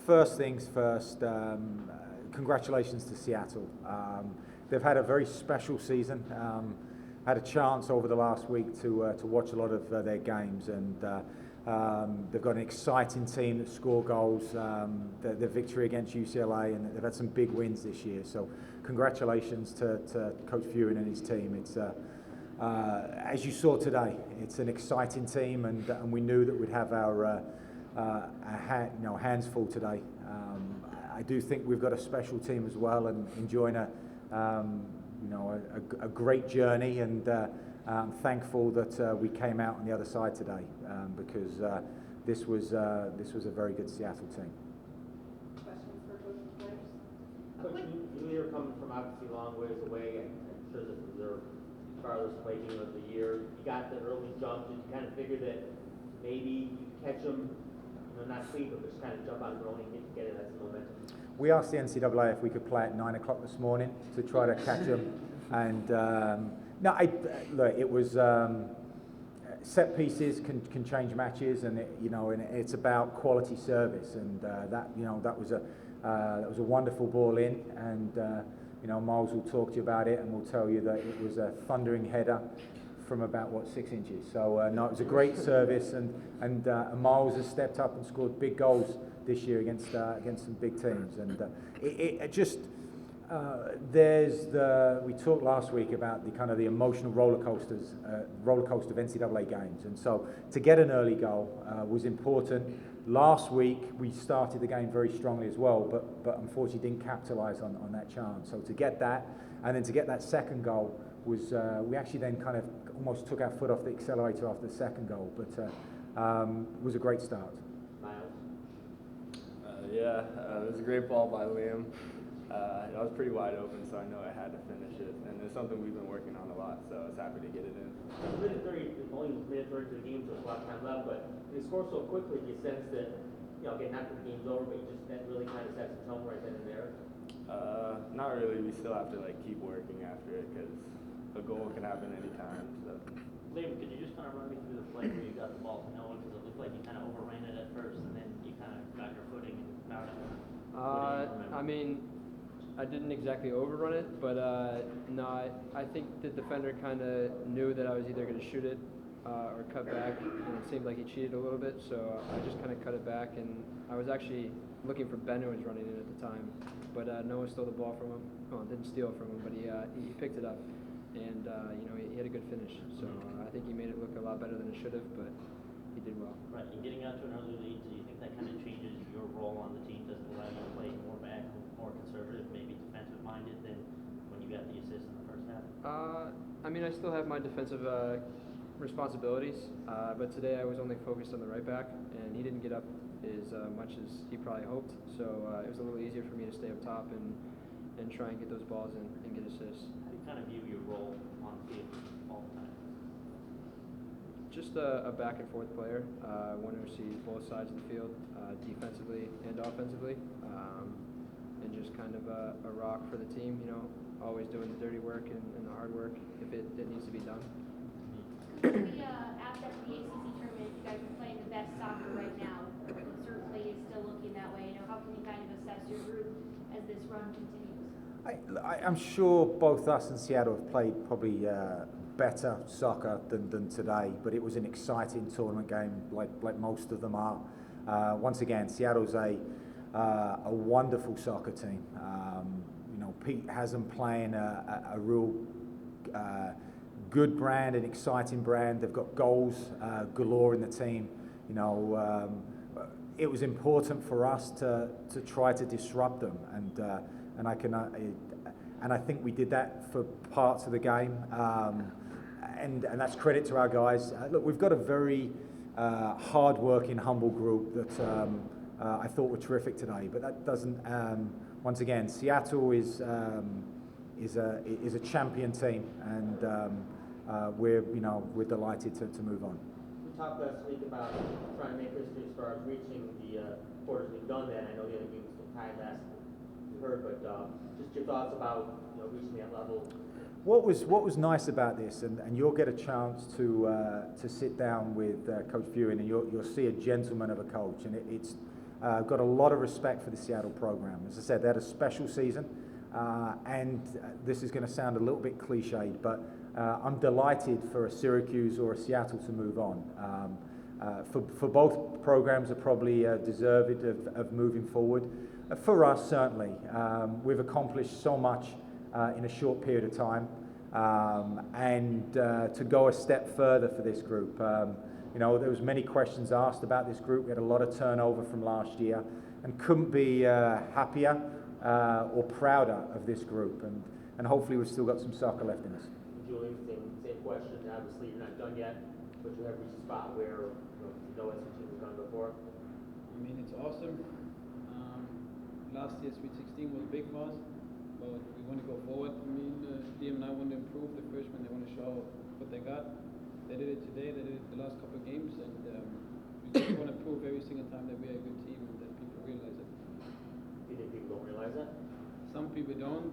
First things first, congratulations to Seattle. They've had a very special season. Had a chance over the last week to watch a lot of their games, and they've got an exciting team that score goals. Their victory against UCLA, and they've had some big wins this year. So congratulations to Coach Fewin and his team. It's as you saw today, it's an exciting team, and we knew that we'd have our hands full today. I do think we've got a special team as well, and enjoying a great journey, and I'm thankful that we came out on the other side today, because this was a very good Seattle team. Questions for both players? Coach, you are coming from obviously a long ways away, and I'm sure this was their farthest away game of the year. You got the early jump. Did you kind of figure that maybe you could catch them, not sleep, but just kind of jump out early and get it as a momentum? We asked the NCAA if we could play at 9 o'clock this morning to try to catch them, and look, it was set pieces can change matches, and it's about quality service, and that was a wonderful ball in, and Miles will talk to you about it, and will tell you that it was a thundering header from about 6 inches. So no, it was a great service, and Miles has stepped up and scored big goals this year against some big teams, and we talked last week about the emotional roller coaster of NCAA games, and so to get an early goal was important. Last week we started the game very strongly as well, but unfortunately didn't capitalize on that chance. So to get that, and then to get that second goal was we actually then kind of almost took our foot off the accelerator after the second goal, but it was a great start. It was a great ball by Liam. I was pretty wide open, so I know I had to finish it, and it's something we've been working on a lot, so I was happy to get it in. Only minute 30 to the game, so there's a lot of time left, but you score so quickly, do you sense that, again, not that the game's over, but that really kind of sets the tone right then and there? Not really. We still have to keep working after it, because a goal can happen anytime. So. Liam, could you just kind of run me through the play where you got the ball to Noah, because it looked like you kind of overran it at first, and then you kind of got your footing and found it. I didn't exactly overrun it, but I think the defender kind of knew that I was either going to shoot it or cut back, and it seemed like he cheated a little bit, so I just kind of cut it back, and I was actually looking for Ben, who was running in at the time, but Noah stole the ball from him. Well, didn't steal it from him, but he picked it up, and he had a good finish, so I think he made it look a lot better than it should have, but he did well. Right, and getting out to an early lead, so you think that kind of changes your role on the team? Does it allow you to play more back, more conservative, maybe defensive-minded than when you got the assist in the first half? I still have my defensive responsibilities, but today I was only focused on the right back, and he didn't get up as much as he probably hoped, so it was a little easier for me to stay up top and try and get those balls in and get assists. How do you kind of view your role on the field all the time? Just a back and forth player, one who sees both sides of the field, defensively and offensively, and just kind of a rock for the team, always doing the dirty work and the hard work if it needs to be done. After the ACC tournament, you guys are playing the best soccer right now. It certainly is still looking that way. How can you kind of assess your group as this run continues? I'm sure both us and Seattle have played probably better soccer than today, but it was an exciting tournament game, like most of them are. Once again, Seattle's a wonderful soccer team. Pete has them playing a real good brand, an exciting brand. They've got goals galore in the team. It was important for us to try to disrupt them, and I think we did that for parts of the game, and that's credit to our guys. Look, we've got a very hard-working, humble group that I thought were terrific today, but that doesn't. Once again, Seattle is a champion team, and we're delighted to move on. We talked last week about trying to make history as far as reaching the quarters. We've done that. I know the other games took time last we heard, but just your thoughts about reaching that level. What was nice about this, and you'll get a chance to sit down with Coach Fewin, and you'll see a gentleman of a coach, and it's got a lot of respect for the Seattle program. As I said, they had a special season, and this is going to sound a little bit cliched, but I'm delighted for a Syracuse or a Seattle to move on. For both programs are probably deserved of moving forward. For us, certainly. We've accomplished so much in a short period of time, and to go a step further for this group. There was many questions asked about this group. We had a lot of turnover from last year and couldn't be happier or prouder of this group. And hopefully we've still got some soccer left in us. Julian, same question. Obviously, you're not done yet, but you have reached a spot where you know what your team has done before. I mean, it's awesome. Last year's Sweet 16 was big for us, but we want to go forward. I mean, Liam and I want to improve. The freshmen, they want to show what they got. They did it today. They did it the last couple of games, and we just want to prove every single time that we are a good team and that people realize it. Do you think people don't realize that? Some people don't.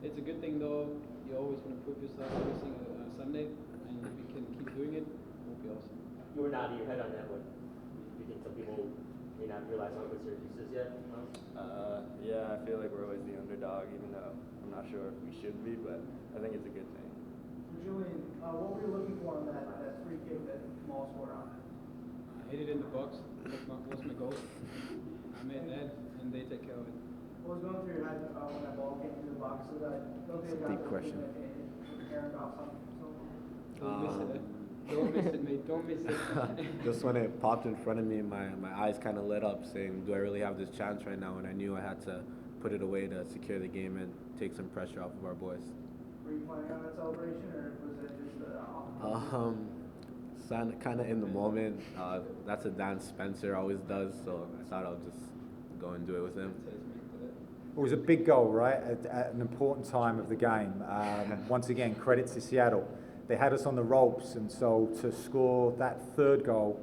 It's a good thing, though. You always want to prove yourself every single Sunday, and if we can keep doing it, it will be awesome. You were nodding your head on that one. Do you think some people may not realize how good Syracuse is yet? Yeah, I feel like we're always the underdog, even though I'm not sure if we should be, but I think it's a good thing. Julian, what were you looking for on that free kick that Jamal scored on? I hit it in the box. Was my goal. I made that, and they take care of it. What was going through your head when that ball came through the box? So that don't think Deep question. Don't miss it. Don't miss it, mate. Don't miss it. Just when it popped in front of me, my eyes kind of lit up, saying, do I really have this chance right now? And I knew I had to put it away to secure the game and take some pressure off of our boys. Were you planning on that celebration, or was it just Kind of in the moment. That's a dance Spencer always does, so I thought I'll just go and do it with him. It was a big goal, right, at an important time of the game. Once again, credit to Seattle. They had us on the ropes, and so to score that third goal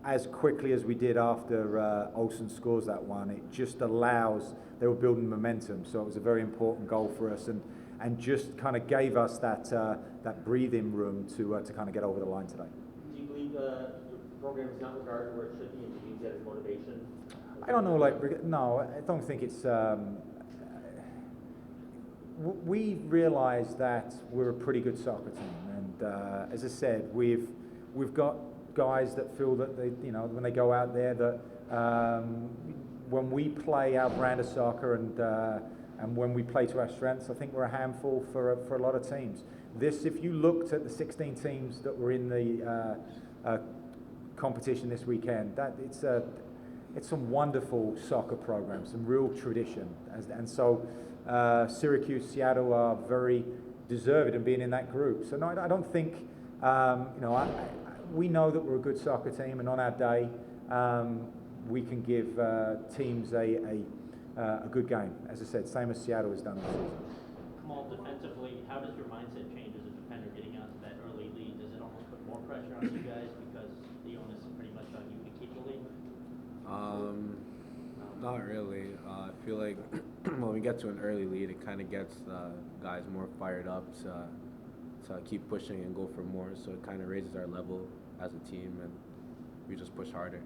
as quickly as we did after Olsen scores that one, it just allows, they were building momentum, so it was a very important goal for us, and just kind of gave us that breathing room to kind of get over the line today. Do you believe your program is not regarded where it should be, and you use that as motivation? I don't know, no, I don't think it's... we realize that we're a pretty good soccer team, and as I said, we've got guys that feel that they, when they go out there, that when we play our brand of soccer and when we play to our strengths, I think we're a handful for a lot of teams. If you looked at the 16 teams that were in the competition this weekend, it's some wonderful soccer programs, some real tradition, and so. Syracuse, Seattle are very deserved in being in that group. So no, I don't think, we know that we're a good soccer team, and on our day, we can give teams a good game. As I said, same as Seattle has done this season. Kamal, defensively, how does your mindset change as a defender getting out to that early lead? Does it almost put more pressure on you guys because the onus is pretty much on you to keep the lead? Not really. I feel like when we get to an early lead, it kind of gets guys more fired up to keep pushing and go for more. So it kind of raises our level as a team, and we just push harder.